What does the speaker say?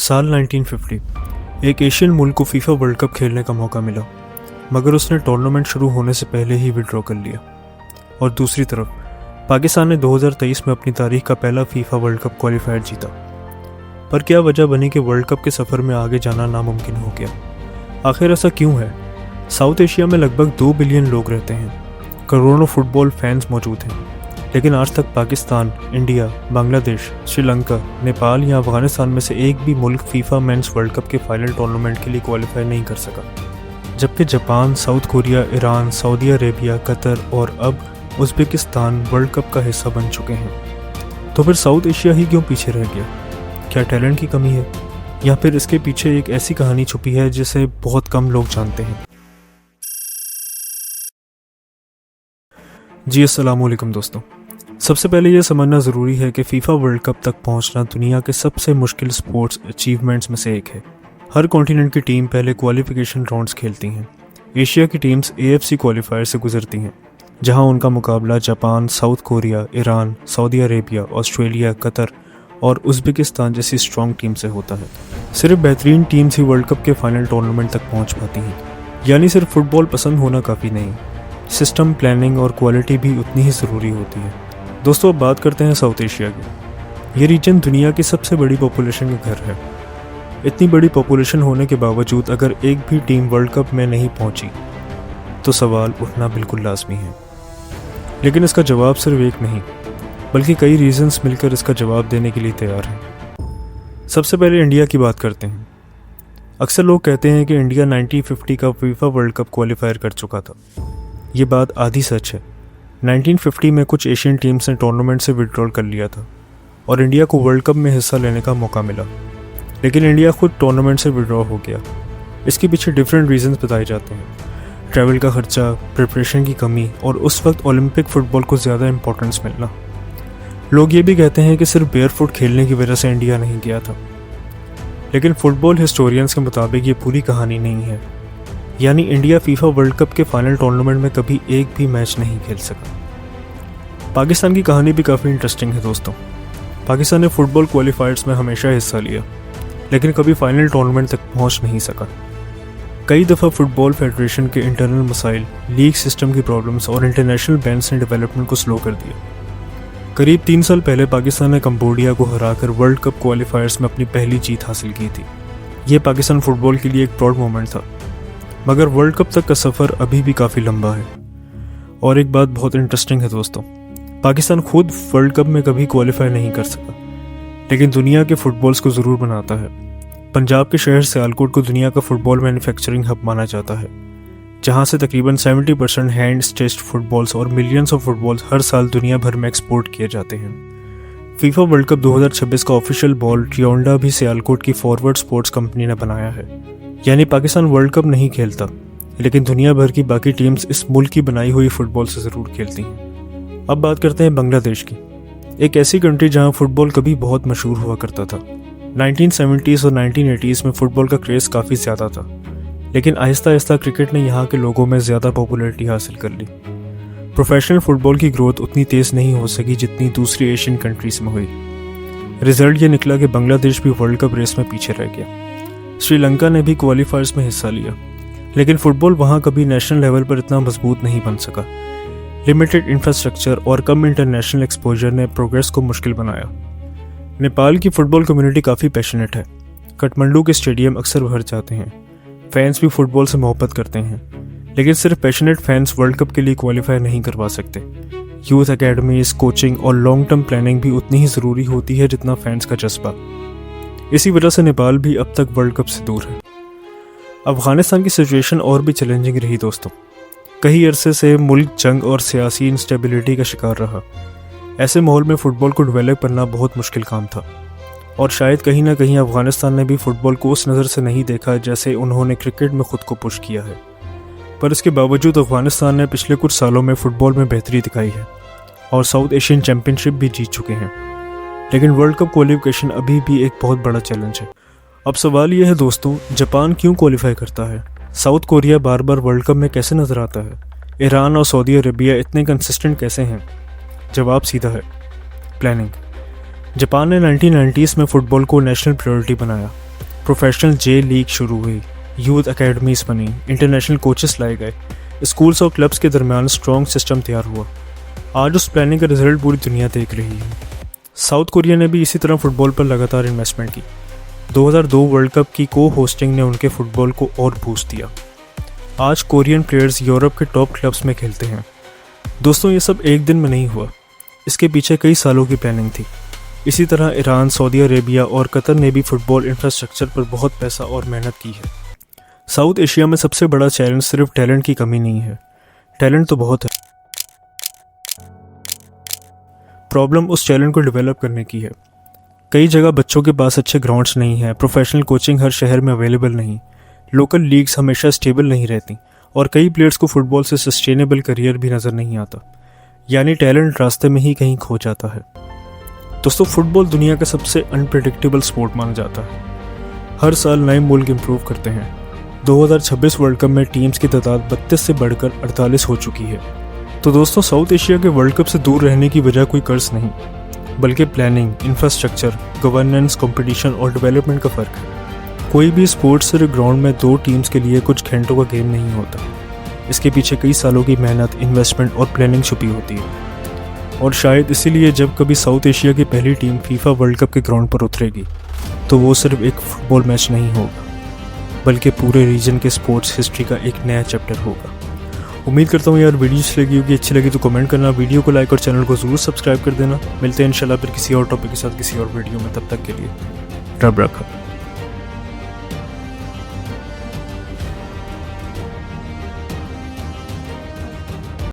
साल 1950 एक एशियन मुल्क को फीफा वर्ल्ड कप खेलने का मौका मिला, मगर उसने टूर्नामेंट शुरू होने से पहले ही विड्रॉ कर लिया। और दूसरी तरफ पाकिस्तान ने 2023 में अपनी तारीख का पहला फीफा वर्ल्ड कप क्वालिफायर जीता। पर क्या वजह बनी कि वर्ल्ड कप के सफ़र में आगे जाना नामुमकिन हो गया? आखिर ऐसा क्यों है? साउथ एशिया में लगभग 2 बिलियन लोग रहते हैं, करोड़ों फुटबॉल फैंस मौजूद हैं, लेकिन आज तक पाकिस्तान, इंडिया, बांग्लादेश, श्रीलंका, नेपाल या अफगानिस्तान में से एक भी मुल्क फीफा मेंस वर्ल्ड कप के फाइनल टूर्नामेंट के लिए क्वालिफाई नहीं कर सका। जबकि Japan, south Korea, Iran, Saudi Arabia, Qatar और अब उज़्बेकिस्तान वर्ल्ड कप का हिस्सा बन चुके हैं। तो फिर साउथ एशिया ही क्यों पीछे रह गया? क्या टैलेंट की कमी है, या फिर इसके पीछे एक ऐसी कहानी छुपी है जिसे बहुत कम लोग जानते हैं? जी अस्सलाम वालेकुम दोस्तों। सबसे पहले ये समझना ज़रूरी है कि फ़ीफ़ा वर्ल्ड कप तक पहुंचना दुनिया के सबसे मुश्किल स्पोर्ट्स अचीवमेंट्स में से एक है। हर कॉन्टिनेंट की टीम पहले क्वालिफिकेशन राउंड्स खेलती हैं। एशिया की टीम्स AFC क्वालिफायर से गुजरती हैं, जहां उनका मुकाबला Japan, south Korea, Iran, Saudi Arabia, Australia, Qatar और उज़्बेकिस्तान जैसी स्ट्रॉन्ग टीम से होता है। सिर्फ बेहतरीन टीम्स ही वर्ल्ड कप के फाइनल टूर्नामेंट तक पहुँच पाती हैं। यानी सिर्फ फुटबॉल पसंद होना काफ़ी नहीं, सिस्टम, प्लानिंग और क्वालिटी भी उतनी ही ज़रूरी होती है। दोस्तों, अब बात करते हैं साउथ एशिया की। ये रीजन दुनिया की सबसे बड़ी पॉपुलेशन का घर है। इतनी बड़ी पॉपुलेशन होने के बावजूद अगर एक भी टीम वर्ल्ड कप में नहीं पहुंची, तो सवाल उठना बिल्कुल लाजमी है। लेकिन इसका जवाब सिर्फ एक नहीं, बल्कि कई रीजंस मिलकर इसका जवाब देने के लिए तैयार हैं। सबसे पहले इंडिया की बात करते हैं। अक्सर लोग कहते हैं कि इंडिया 1950 का फीफा वर्ल्ड कप क्वालिफायर कर चुका था। ये बात आधी सच है। 1950 में कुछ एशियन टीम्स ने टूर्नामेंट से विड्रॉल कर लिया था और इंडिया को वर्ल्ड कप में हिस्सा लेने का मौका मिला, लेकिन इंडिया खुद टूर्नामेंट से विड्रॉ हो गया। इसके पीछे डिफरेंट रीजंस बताए जाते हैं। ट्रैवल का खर्चा, प्रिपरेशन की कमी और उस वक्त ओलंपिक फ़ुटबॉल को ज़्यादा इंपॉर्टेंस मिलना। लोग ये भी कहते हैं कि सिर्फ बेयर फुट खेलने की वजह से इंडिया नहीं गया था, लेकिन फुटबॉल हिस्टोरियंस के मुताबिक ये पूरी कहानी नहीं है। यानी इंडिया फीफा वर्ल्ड कप के फाइनल टूर्नामेंट में कभी एक भी मैच नहीं खेल सका। पाकिस्तान की कहानी भी काफ़ी इंटरेस्टिंग है दोस्तों। पाकिस्तान ने फुटबॉल क्वालिफायर्स में हमेशा हिस्सा लिया, लेकिन कभी फाइनल टूर्नामेंट तक पहुंच नहीं सका। कई दफ़ा फुटबॉल फेडरेशन के इंटरनल मसाइल, लीग सिस्टम की प्रॉब्लम्स और इंटरनेशनल बैंस ने डेवलपमेंट को स्लो कर दिया। करीब 3 साल पहले पाकिस्तान ने कंबोडिया को हराकर वर्ल्ड कप क्वालिफायर्स में अपनी पहली जीत हासिल की थी। ये पाकिस्तान फुटबॉल के लिए एक प्राउड मोमेंट था, मगर वर्ल्ड कप तक का सफ़र अभी भी काफ़ी लंबा है। और एक बात बहुत इंटरेस्टिंग है दोस्तों, पाकिस्तान खुद वर्ल्ड कप में कभी क्वालिफाई नहीं कर सका, लेकिन दुनिया के फुटबॉल्स को ज़रूर बनाता है। पंजाब के शहर सियालकोट को दुनिया का फुटबॉल मैन्युफैक्चरिंग हब माना जाता है, जहां से तकरीबन 70% हैंड स्टिच्ड फुटबॉल्स और मिलियंस ऑफ फुटबॉल्स हर साल दुनिया भर में एक्सपोर्ट किए जाते हैं। फीफा वर्ल्ड कप 2026 का ऑफिशियल बॉल ट्रियोंडा भी सियालकोट की फॉरवर्ड स्पोर्ट्स कंपनी ने बनाया है। यानी पाकिस्तान वर्ल्ड कप नहीं खेलता, लेकिन दुनिया भर की बाकी टीम्स इस मुल्क की बनाई हुई फुटबॉल से ज़रूर खेलती हैं। अब बात करते हैं बांग्लादेश की, एक ऐसी कंट्री जहां फुटबॉल कभी बहुत मशहूर हुआ करता था। 1970s और 1980s में फ़ुटबॉल का क्रेज़ काफ़ी ज़्यादा था, लेकिन आहिस्ता आहिस्ता क्रिकेट ने यहाँ के लोगों में ज़्यादा पॉपुलैरिटी हासिल कर ली। प्रोफेशनल फ़ुटबॉल की ग्रोथ उतनी तेज़ नहीं हो सकी जितनी दूसरी एशियन कंट्रीज़ में हुई। रिजल्ट ये निकला कि बांग्लादेश भी वर्ल्ड कप रेस में पीछे रह गया। श्रीलंका ने भी क्वालिफायर्स में हिस्सा लिया, लेकिन फ़ुटबॉल वहाँ कभी नेशनल लेवल पर इतना मजबूत नहीं बन सका। लिमिटेड इंफ्रास्ट्रक्चर और कम इंटरनेशनल एक्सपोजर ने प्रोग्रेस को मुश्किल बनाया। नेपाल की फ़ुटबॉल कम्युनिटी काफ़ी पैशनेट है। काठमांडू के स्टेडियम अक्सर भर जाते हैं। फैंस भी फुटबॉल से मोहब्बत करते हैं, लेकिन सिर्फ पैशनेट फैंस वर्ल्ड कप के लिए क्वालिफाई नहीं करवा सकते। यूथ एकेडमीज, कोचिंग और लॉन्ग टर्म प्लानिंग भी उतनी ही ज़रूरी होती है जितना फैंस का जज्बा। इसी वजह से नेपाल भी अब तक वर्ल्ड कप से दूर है। अफगानिस्तान की सिचुएशन और भी चैलेंजिंग रही दोस्तों। कई अरसे से मुल्क जंग और सियासी इंस्टेबिलिटी का शिकार रहा। ऐसे माहौल में फ़ुटबॉल को डेवलप करना बहुत मुश्किल काम था, और शायद कहीं ना कहीं अफगानिस्तान ने भी फ़ुटबॉल को उस नज़र से नहीं देखा जैसे उन्होंने क्रिकेट में ख़ुद को पुश किया है। पर इसके बावजूद अफगानिस्तान ने पिछले कुछ सालों में फ़ुटबॉल में बेहतरी दिखाई है और साउथ एशियन चैम्पियनशिप भी जीत चुके हैं। लेकिन वर्ल्ड कप क्वालिफिकेशन अभी भी एक बहुत बड़ा चैलेंज है। अब सवाल यह है दोस्तों, जापान क्यों क्वालिफाई करता है? साउथ कोरिया बार बार वर्ल्ड कप में कैसे नज़र आता है? ईरान और सऊदी अरेबिया इतने कंसिस्टेंट कैसे हैं? जवाब सीधा है, प्लानिंग। जापान ने 1990s में फ़ुटबॉल को नेशनल प्रायोरिटी बनाया प्रोफेशनल जे लीग शुरू हुई, यूथ एकेडमीज बनी, इंटरनेशनल कोचेस लाए गए, स्कूल्स और क्लब्स के दरमियान स्ट्रॉन्ग सिस्टम तैयार हुआ। आज उस प्लानिंग का रिजल्ट पूरी दुनिया देख रही है। साउथ कोरिया ने भी इसी तरह फुटबॉल पर लगातार इन्वेस्टमेंट की। 2002 वर्ल्ड कप की को होस्टिंग ने उनके फुटबॉल को और बूस्ट दिया। आज कोरियन प्लेयर्स यूरोप के टॉप क्लब्स में खेलते हैं। दोस्तों, ये सब एक दिन में नहीं हुआ, इसके पीछे कई सालों की प्लानिंग थी। इसी तरह ईरान, सऊदी अरेबिया और कतर ने भी फुटबॉल इंफ्रास्ट्रक्चर पर बहुत पैसा और मेहनत की है। साउथ एशिया में सबसे बड़ा चैलेंज सिर्फ टैलेंट की कमी नहीं है, टैलेंट तो बहुत है, प्रॉब्लम उस टैलेंट को डेवलप करने की है। कई जगह बच्चों के पास अच्छे ग्राउंड्स नहीं हैं, प्रोफेशनल कोचिंग हर शहर में अवेलेबल नहीं, लोकल लीग्स हमेशा स्टेबल नहीं रहती और कई प्लेयर्स को फुटबॉल से सस्टेनेबल करियर भी नज़र नहीं आता, यानी टैलेंट रास्ते में ही कहीं खो जाता है। दोस्तों, फुटबॉल दुनिया का सबसे अनप्रेडिक्टेबल स्पोर्ट माना जाता है। हर साल नए मुल्क इम्प्रूव करते हैं। 2026 वर्ल्ड कप में टीम्स की तादाद 32 से बढ़कर 48 हो चुकी है। तो दोस्तों, साउथ एशिया के वर्ल्ड कप से दूर रहने की वजह कोई कर्ज नहीं, बल्कि प्लानिंग, इंफ्रास्ट्रक्चर, गवर्नेंस, कंपटीशन और डेवलपमेंट का फ़र्क है। कोई भी स्पोर्ट्स सिर्फ ग्राउंड में 2 टीम्स के लिए कुछ घंटों का गेम नहीं होता। इसके पीछे कई सालों की मेहनत, इन्वेस्टमेंट और प्लानिंग छुपी होती है। और शायद इसीलिए जब कभी साउथ एशिया की पहली टीम फीफा वर्ल्ड कप के ग्राउंड पर उतरेगी तो वो सिर्फ एक फुटबॉल मैच नहीं होगा, बल्कि पूरे रीजन के स्पोर्ट्स हिस्ट्री का एक नया चैप्टर होगा। उम्मीद करता हूँ यार वीडियो अच्छी लगी तो कमेंट करना, वीडियो को लाइक और चैनल को ज़रूर सब्सक्राइब कर देना। मिलते हैं इंशाल्लाह फिर किसी और टॉपिक के साथ किसी और वीडियो में। तब तक के लिए रब रखा।